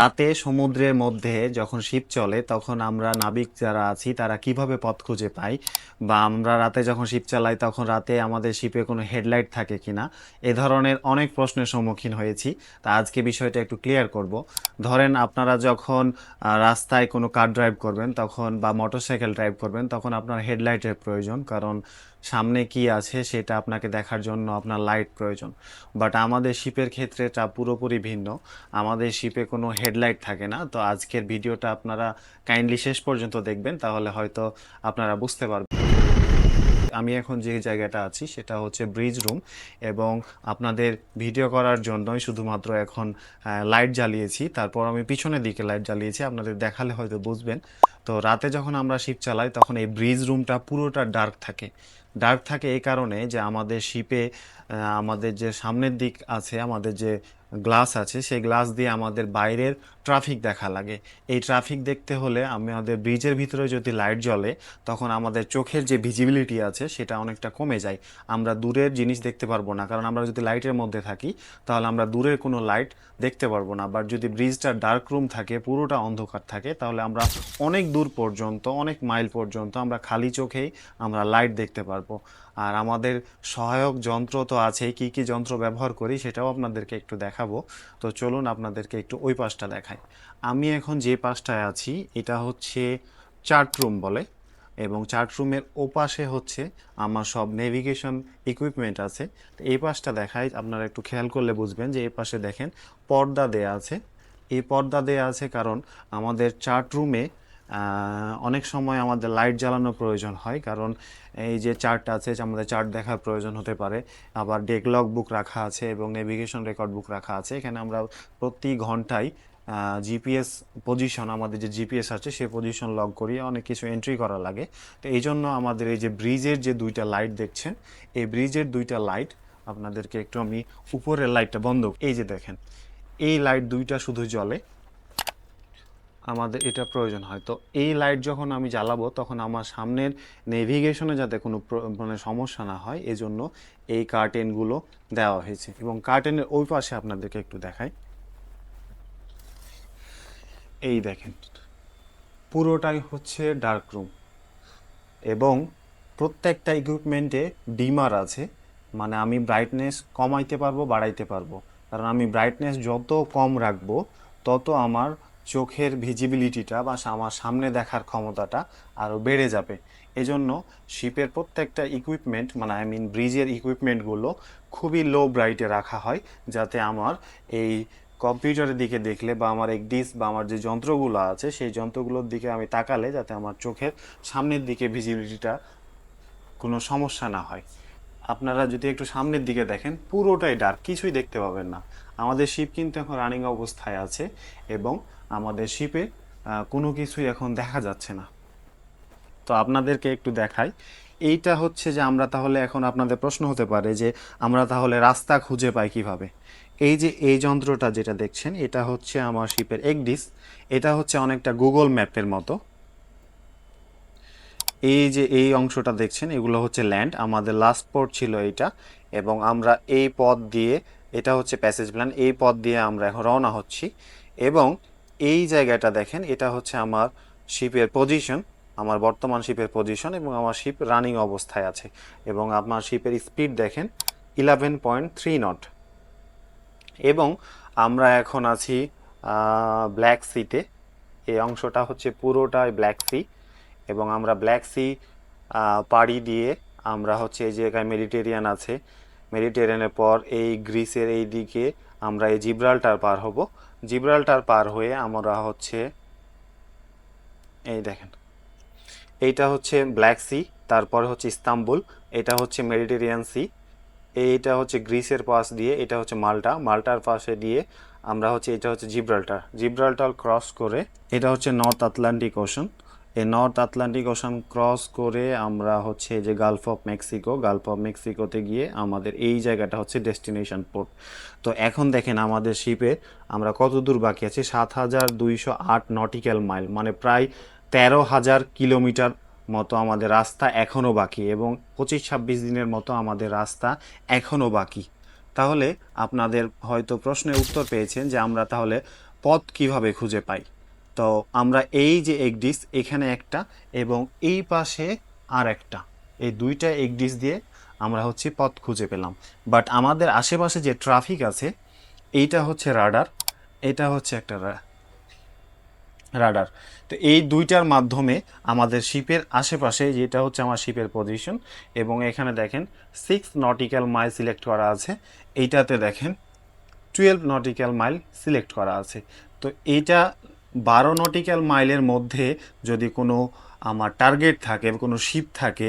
রাতে সমুদ্রের মধ্যে যখন শিপ চলে তখন আমরা নাবিক যারা আছি তারা কিভাবে পথ খুঁজে পাই, বা আমরা রাতে যখন শিপ চালাই তখন রাতে আমাদের শিপে কোনো হেডলাইট থাকে কিনা, এ ধরনের অনেক প্রশ্নের সম্মুখীন হয়েছি। তা আজকে বিষয়টা একটু ক্লিয়ার করব। ধরেন আপনারা যখন রাস্তায় কোনো কার ড্রাইভ করবেন তখন, বা মোটরসাইকেল ড্রাইভ করবেন তখন আপনার হেডলাইটের প্রয়োজন, কারণ সামনে কি আছে সেটা আপনাকে দেখার জন্য আপনার লাইট প্রয়োজন। বাট আমাদের শিপের ক্ষেত্রে তা পুরোপুরি ভিন্ন। আমাদের শিপে কোনো হেডলাইট থাকে না। তো আজকের ভিডিওটা আপনারা কাইন্ডলি শেষ পর্যন্ত দেখবেন, তাহলে হয়তো আপনারা বুঝতে পারবেন। আমি এখন যে জায়গাটা আছি সেটা হচ্ছে ব্রিজ রুম, এবং আপনাদের ভিডিও করার জন্যই শুধুমাত্র এখন লাইট জ্বালিয়েছি। তারপর আমি পিছনের দিকে লাইট জ্বালিয়েছি, আপনাদের দেখালে হয়তো বুঝবেন। তো রাতে যখন আমরা শিপ চালাই তখন এই ব্রিজ রুমটা পুরোটা ডার্ক থাকে। ডার্ক থাকে এই কারণে যে আমাদের শিপে আমাদের যে সামনের দিক আছে, আমাদের যে গ্লাস আছে, সেই গ্লাস দিয়ে আমাদের বাইরের ট্রাফিক দেখা লাগে। এই ট্রাফিক দেখতে হলে আমাদের ব্রিজের ভিতরে যদি লাইট জ্বলে তখন আমাদের চোখের যে ভিজিবিলিটি আছে সেটা অনেকটা কমে যায়। আমরা দূরের জিনিস দেখতে পারবো না, কারণ আমরা যদি লাইটের মধ্যে থাকি তাহলে আমরা দূরের কোনো লাইট দেখতে পারবো না। বাট যদি ব্রিজটা ডার্ক রুম থাকে, পুরোটা অন্ধকার থাকে, তাহলে আমরা অনেক দূর পর্যন্ত, অনেক মাইল পর্যন্ত আমরা খালি চোখেই আমরা লাইট দেখতে পারবো। আর আমাদের সহায়ক যন্ত্র তো আছেই, কী কী যন্ত্র ব্যবহার করি সেটাও আপনাদেরকে একটু দেখাবো। তো চলুন আপনাদেরকে একটু ওই পাশটা দেখাই। আমি এখন যে পাশটায় আছি এটা হচ্ছে চার্ট রুম বলে, এবং চার্ট রুমের ওপাশে হচ্ছে আমার সব নেভিগেশন ইকুইপমেন্ট আছে। তো এই পাশটা দেখাই, আপনারা একটু খেয়াল করলে বুঝবেন যে এই পাশে দেখেন পর্দা দেয়া আছে। এই পর্দা দেয়া আছে কারণ আমাদের চার্ট রুমে অনেক সময় আমাদের লাইট জ্বালানোর প্রয়োজন হয়, কারণ এই যে চার্টটা আছে আমাদের চার্ট দেখার প্রয়োজন হতে পারে। আবার ডেকলগ বুক রাখা আছে এবং নেভিগেশন রেকর্ড বুক রাখা আছে। এখানে আমরা প্রতি ঘন্টায় জিপিএস পজিশন, আমাদের যে জিপিএস আছে সেই পজিশন লগ করি, অনেক কিছু এন্ট্রি করা লাগে। তো এই জন্য আমাদের এই যে ব্রিজের যে দুইটা লাইট দেখছেন, এই ব্রিজের দুইটা লাইট, আপনাদেরকে একটু আমি উপরের লাইটটা বন্ধ, এই যে দেখেন এই লাইট দুইটা শুধু জ্বলে, আমাদের এটা প্রয়োজন হয়। তো এই লাইট যখন আমি জ্বালাবো তখন আমার সামনের নেভিগেশনে যাতে কোনো মানে সমস্যা না হয়, এজন্য এই কার্টেনগুলো দেওয়া হয়েছে। এবং কার্টেনের ওই পাশে আপনাদেরকে একটু দেখাই, এই দেখেন পুরোটাই হচ্ছে ডার্ক রুম, এবং প্রত্যেকটা ইকুইপমেন্টে ডিমার আছে। মানে আমি ব্রাইটনেস কমাইতে পারবো, বাড়াইতে পারবো, কারণ আমি ব্রাইটনেস যত কম রাখবো তত আমার চোখের ভিজিবিলিটিটা বা আমার সামনে দেখার ক্ষমতাটা আরও বেড়ে যাবে। এজন্য শিপের প্রত্যেকটা ইকুইপমেন্ট, মানে আই মিন ব্রিজের ইকুইপমেন্টগুলো খুবই লো ব্রাইটে রাখা হয়, যাতে আমার এই কম্পিউটারের দিকে দেখলে বা আমার একডিস বা আমার যে যন্ত্রগুলো আছে সেই যন্ত্রগুলোর দিকে আমি তাকালে যাতে আমার চোখের সামনের দিকে ভিজিবিলিটিটা কোনো সমস্যা না হয়। আপনারা যদি একটু সামনের দিকে দেখেন পুরোটাই ডার্ক, কিছুই দেখতে পাবেন না। আমাদের শিপ কিন্তু এখন রানিং অবস্থায় আছে, এবং আমাদের শিপে কোনো কিছুই এখন দেখা যাচ্ছে না। তো আপনাদেরকে একটু দেখাই, এইটা হচ্ছে যে আমরা তাহলে, এখন আপনাদের প্রশ্ন হতে পারে যে আমরা তাহলে রাস্তা খুঁজে পাই কিভাবে। এই যে এই যন্ত্রটা যেটা দেখছেন এটা হচ্ছে আমার শিপের একডিস। এটা হচ্ছে অনেকটা গুগল ম্যাপের মতো। এই যে এই অংশটা দেখছেন এগুলো হচ্ছে ল্যান্ড, আমাদের লাস্ট পোর্ট ছিল এইটা, এবং আমরা এই পথ দিয়ে, এটা হচ্ছে প্যাসেজ প্ল্যান, এই পথ দিয়ে আমরা এখন রওনা হচ্ছি। এবং এই জায়গাটা দেখেন এটা হচ্ছে আমার শিপের পজিশন, আমার বর্তমান শিপের পজিশন, এবং আমার শিপ রানিং অবস্থায় আছে। এবং আপনার শিপের স্পিড দেখেন 11.3 নট। এবং আমরা এখন আছি ব্ল্যাক সিতে। এই অংশটা হচ্ছে পুরোটাই ব্ল্যাক সি, এবং আমরা ব্ল্যাক সি পাড়ি দিয়ে আমরা হচ্ছে এই জায়গায় মেডিটেরিয়ান আছে, মেডিটেরিয়ানের পর এই গ্রিসের এই দিকে আমরা এই জিব্রাল্টার পার হব। জিব্রাল্টার পার হয়ে আমরা হচ্ছে, এই দেখেন এইটা হচ্ছে ব্ল্যাক সি, তারপর হচ্ছে ইস্তাম্বুল, এটা হচ্ছে মেডিটেরিয়ান সি, এইটা হচ্ছে গ্রিসের পাশ দিয়ে, এটা হচ্ছে মাল্টা, মাল্টার পাশে দিয়ে আমরা হচ্ছে, এটা হচ্ছে জিব্রাল্টার, জিব্রাল্টার ক্রস করে এটা হচ্ছে নর্থ আটলান্টিক ওশান। এই নর্থ আটলান্টিক ওশান ক্রস করে আমরা হচ্ছে যে Gulf of Mexico, Gulf of মেক্সিকোতে গিয়ে আমাদের এই জায়গাটা হচ্ছে ডেস্টিনেশন পোর্ট। তো এখন দেখেন আমাদের শিপে আমরা কত দূর বাকি আছি, 7,208 নটিক্যাল মাইল, মানে প্রায় 13,000 কিলোমিটার মতো আমাদের রাস্তা এখনও বাকি, এবং 25-26 দিনের মতো আমাদের রাস্তা এখনও বাকি। তাহলে আপনাদের হয়তো প্রশ্নের উত্তর পেয়েছেন যে আমরা তাহলে পথ কিভাবে খুঁজে পাই। তো আমরা এই যে এগডিস এখানে একটা এবং এই পাশে আর একটা, এই দুইটা এগডিস দিয়ে আমরা হচ্ছে পথ খুঁজে পেলাম। বাট আমাদের আশেপাশে যে ট্রাফিক আছে এইটা হচ্ছে রাডার, এটা হচ্ছে একটা রাডার। তো এই দুইটার মাধ্যমে আমাদের শিপের আশেপাশে, যেটা হচ্ছে আমার শিপের পজিশন, এবং এখানে দেখেন 6 নটিক্যাল মাইল সিলেক্ট করা আছে, এইটাতে দেখেন 12 নটিক্যাল মাইল সিলেক্ট করা আছে। তো এইটা 12 নটিক্যাল মাইলের মধ্যে যদি কোনো আমার টার্গেট থাকে, কোনো শিপ থাকে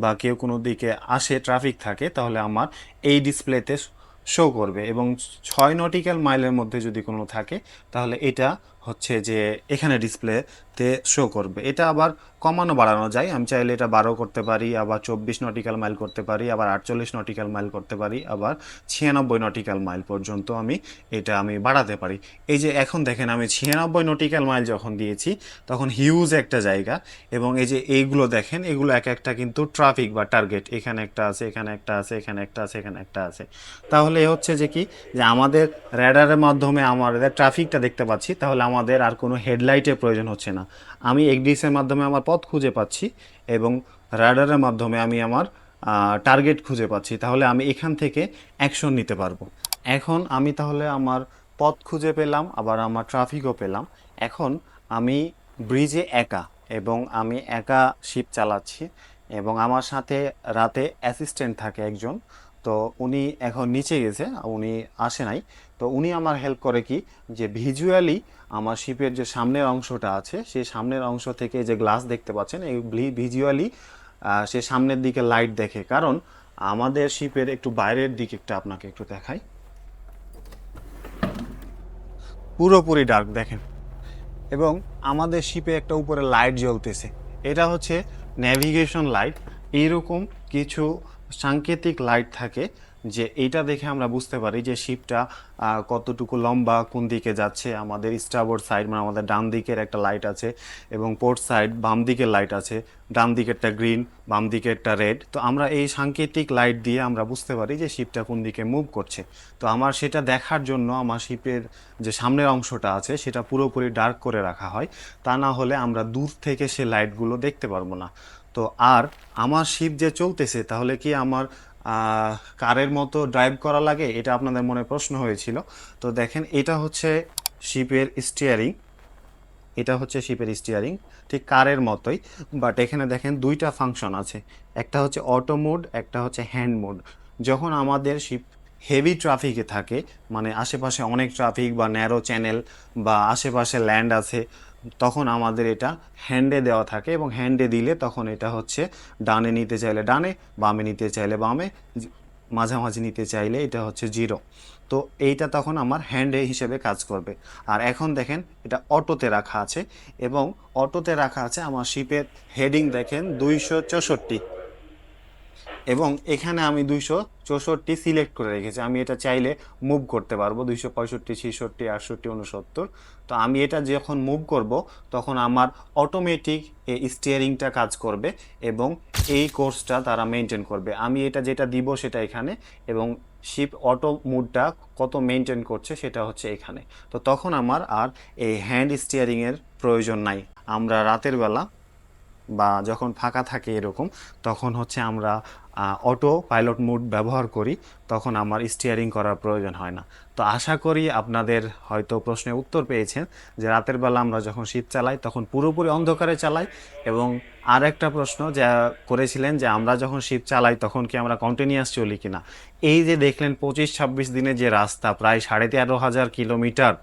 বা কেউ কোনো দিকে আসে, ট্রাফিক থাকে, তাহলে আমার এই ডিসপ্লেতে শো করবে। এবং 6 নটিক্যাল মাইলের মধ্যে যদি কোনো থাকে তাহলে এটা হচ্ছে যে এখানে ডিসপ্লেতে শো করবে। এটা আবার কমানো বাড়ানো যায়, আমি চাইলে এটা 12 করতে পারি, আবার 24 নটিক্যাল মাইল করতে পারি, আবার 48 নটিক্যাল মাইল করতে পারি, আবার 96 নটিক্যাল মাইল পর্যন্ত আমি বাড়াতে পারি। এই যে এখন দেখেন আমি 96 নটিক্যাল মাইল যখন দিয়েছি তখন হিউজ একটা জায়গা, এবং এই যে এইগুলো দেখেন, এগুলো এক একটা কিন্তু ট্রাফিক বা টার্গেট, এখানে একটা আছে, এখানে একটা আছে, এখানে একটা আছে, এখানে একটা আছে। তাহলে হচ্ছে যে কি, যে আমাদের র্যাডারের মাধ্যমে আমাদের ট্রাফিকটা দেখতে পাচ্ছি, তাহলে আমাদের আর কোনো হেডলাইটের প্রয়োজন হচ্ছে না। আমি এক্সডিএসের মাধ্যমে আমার পথ খুঁজে পাচ্ছি এবং র্যাডারের মাধ্যমে আমি আমার টার্গেট খুঁজে পাচ্ছি, তাহলে আমি এখান থেকে অ্যাকশন নিতে পারবো। এখন আমি তাহলে আমার পথ খুঁজে পেলাম, আবার আমার ট্রাফিকও পেলাম। এখন আমি ব্রিজে একা, এবং আমি একা শিপ চালাচ্ছি, এবং আমার সাথে রাতে অ্যাসিস্ট্যান্ট থাকে একজন। তো উনি এখন নিচে গেছে, উনি আসে নাই। তো উনি আমার হেল্প করে কি, যে ভিজুয়ালি আমার শিপের যে সামনের অংশটা আছে সেই সামনের অংশ থেকে যে গ্লাস দেখতে পাচ্ছেন, এই ভিজুয়ালি সে সামনের দিকে লাইট দেখে। কারণ আমাদের শিপের একটু বাইরের দিকে একটা আপনাকে একটু দেখাই, পুরোপুরি ডার্ক দেখেন, এবং আমাদের শিপে একটা উপরে লাইট জ্বলতেছে, এটা হচ্ছে নেভিগেশন লাইট। এইরকম কিছু সাংকেতিক লাইট থাকে, যে এইটা দেখে আমরা বুঝতে পারি যে শিপটা কতটুকু লম্বা, কোন দিকে যাচ্ছে। আমাদের স্টারবোর্ড সাইড মানে আমাদের ডান দিকের একটা লাইট আছে, এবং পোর্ট সাইড বাম দিকের লাইট আছে, ডান দিকেরটা গ্রিন, বাম দিকেরটা রেড। তো আমরা এই সাংকেতিক লাইট দিয়ে আমরা বুঝতে পারি যে শিপটা কোন দিকে মুভ করছে। তো আমার সেটা দেখার জন্য আমার শিপের যে সামনের অংশটা আছে সেটা পুরোপুরি ডার্ক করে রাখা হয়, তা না হলে আমরা দূর থেকে সে লাইটগুলো দেখতে পারবো না। তো আর আমার শিপ যে চলতেছে, তাহলে কি আমার কারের মতো ড্রাইভ করা লাগে, এটা আপনাদের মনে প্রশ্ন হয়েছিল। তো দেখেন, এটা হচ্ছে শিপের স্টিয়ারিং, এটা হচ্ছে শিপের স্টিয়ারিং, ঠিক কারের মতোই। বাট এখানে দেখেন দুইটা ফাংশন আছে, একটা হচ্ছে অটো মোড, একটা হচ্ছে হ্যান্ড মোড। যখন আমাদের শিপ হেভি ট্রাফিকে থাকে, মানে আশেপাশে অনেক ট্রাফিক বা ন্যারো চ্যানেল বা আশেপাশে ল্যান্ড আছে, তখন আমাদের এটা হ্যান্ডে দেওয়া থাকে, এবং হ্যান্ডে দিলে তখন এটা হচ্ছে ডানে নিতে চাইলে ডানে, বামে নিতে চাইলে বামে, মাঝামাঝি নিতে চাইলে এটা হচ্ছে জিরো। তো এইটা তখন আমার হ্যান্ডে হিসেবে কাজ করবে। আর এখন দেখেন এটা অটোতে রাখা আছে, এবং অটোতে রাখা আছে আমার শিপের হেডিং দেখেন 264, এবং এখানে আমি 264 সিলেক্ট করে রেখেছি। আমি এটা চাইলে মুভ করতে পারবো 265, 66, 68, 69। তো আমি এটা যখন মুভ করব তখন আমার অটোমেটিক এই স্টিয়ারিংটা কাজ করবে, এবং এই কোর্সটা তারা মেনটেন করবে। আমি এটা যেটা দিব সেটা এখানে, এবং শিপ অটো মুডটা কত মেনটেন করছে সেটা হচ্ছে এখানে। তো তখন আমার আর এই হ্যান্ড স্টিয়ারিংয়ের প্রয়োজন নাই। আমরা রাতের বেলা বা যখন ফাঁকা থাকে এরকম, তখন হচ্ছে আমরা অটো পাইলট মোড ব্যবহার করি, তখন আমার স্টিয়ারিং করার প্রয়োজন হয় না। তো আশা করি আপনাদের হয়তো প্রশ্নের উত্তর পেয়েছেন, যে রাতের বেলা আমরা যখন শিপ চালাই তখন পুরোপুরি অন্ধকারে চালাই। এবং আর একটা প্রশ্ন যা করেছিলেন, যে আমরা যখন শিপ চালাই তখন কি আমরা কন্টিনিউয়াস চলি কিনা। এই যে দেখলেন 25-26 দিনের যে রাস্তা, প্রায় 13,500 কিলোমিটার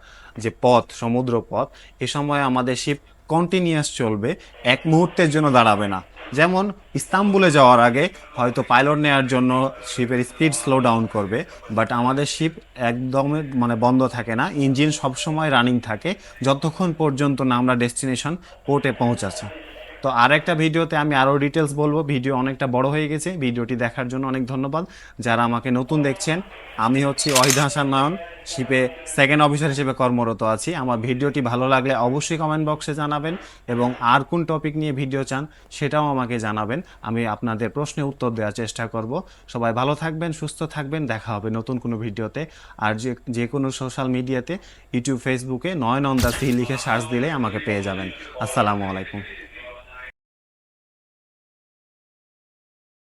যে পথ, সমুদ্র পথ, এ সময় আমাদের শিপ কন্টিনিউয়াস চলবে, এক মুহূর্তের জন্য দাঁড়াবে না। যেমন ইস্তাম্বুলে যাওয়ার আগে হয়তো পাইলট নেওয়ার জন্য শিপের স্পিড স্লো ডাউন করবে, বাট আমাদের শিপ একদমই মানে বন্ধ থাকে না, ইঞ্জিন সবসময় রানিং থাকে যতক্ষণ পর্যন্ত না আমরা ডেস্টিনেশন পোর্টে পৌঁছাচ্ছি। তো আরেকটা ভিডিওতে আমি আরও ডিটেলস বলবো। ভিডিও অনেকটা বড় হয়ে গেছে, ভিডিওটি দেখার জন্য অনেক ধন্যবাদ। যারা আমাকে নতুন দেখছেন, আমি হচ্ছি ওয়াহিদ হাসান নয়ন, শিপে সেকেন্ড অফিসার হিসেবে কর্মরত আছি। আমার ভিডিওটি ভালো লাগলে অবশ্যই কমেন্ট বক্সে জানাবেন, এবং আর কোন টপিক নিয়ে ভিডিও চান সেটাও আমাকে জানাবেন। আমি আপনাদের প্রশ্নের উত্তর দেওয়ার চেষ্টা করব। সবাই ভালো থাকবেন, সুস্থ থাকবেন, দেখা হবে নতুন কোনো ভিডিওতে। আর যে কোনো সোশ্যাল মিডিয়াতে, ইউটিউব, ফেসবুকে নয়ন অন দ্য সি লিখে সার্চ দিলে আমাকে পেয়ে যাবেন। আসসালামু আলাইকুম।